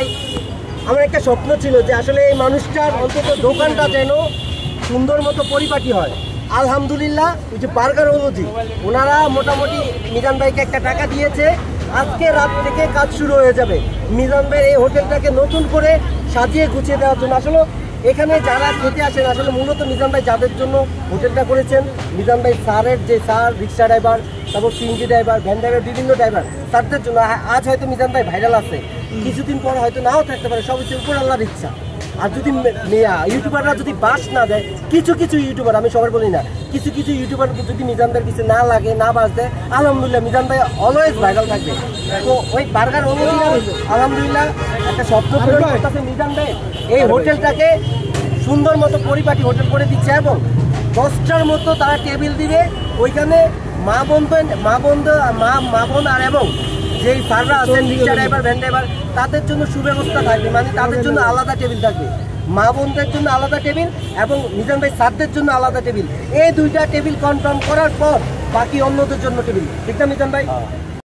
ভাই আমার একটা স্বপ্ন ছিল যে আসলে এই মানুষটার অন্তত দোকানটা যেন সুন্দর মতো পরিপাটি হয়। আলহামদুলিল্লাহ ওই যে বার্গার অনুযায়ী ওনারা মোটামুটি মিজান ভাইকে একটা টাকা দিয়েছে, আজকে রাত থেকে কাজ শুরু হয়ে যাবে মিজান ভাইয়ের এই হোটেলটাকে নতুন করে সাজিয়ে গুছিয়ে দেওয়ার জন্য। আসলে এখানে যারা খেতে আসেন আসলে মূলত মিজান ভাই যাদের জন্য হোটেলটা করেছেন, মিজান ভাই স্যারের যে স্যার রিক্সা ড্রাইভার, তারপর সিএনজি ড্রাইভার, ভ্যান ড্রাইভার, বিভিন্ন ড্রাইভার স্যারদের জন্য। আজ হয়তো মিজান ভাই ভাইরাল আছে, কিছুদিন পরে হয়তো নাও থাকতে পারে, সব কিছু উপর আল্লাহর ইচ্ছা। আর যদি ইউটিউবাররা যদি বাস না দেয়, কিছু কিছু ইউটিউবার, আমি সবার বলি না, কিছু কিছু ইউটিউবার যদি মিজান ভাইয়ের কিছু না লাগে, না বাস দেয়, আলহামদুলিল্লাহ মিজান ভাই অলওয়েজ ভাইরাল থাকবে। তো ওই বার্গার অনুযায়ী আলহামদুলিল্লাহ একটা স্বপ্ন পূরণ করতেছে মিজান ভাই, এই হোটেলটাকে সুন্দর মতো পরিপাটি হোটেল করে দিচ্ছে এবং 10টার মতো তারা টেবিল দিবে ওইখানে। মা বোন আর এবং যেই স্যাররা আছেন রিক্সা ড্রাইভার, ভ্যান ড্রাইভার, তাদের জন্য সুব্যবস্থা থাকবে, মানে তাদের জন্য আলাদা টেবিল থাকবে, মা বোনদের জন্য আলাদা টেবিল এবং মিজান ভাই স্যারদের জন্য আলাদা টেবিল। এই দুইটা টেবিল কনফার্ম করার পর বাকি অন্যদের জন্য টেবিল, ঠিক না মিজান ভাই?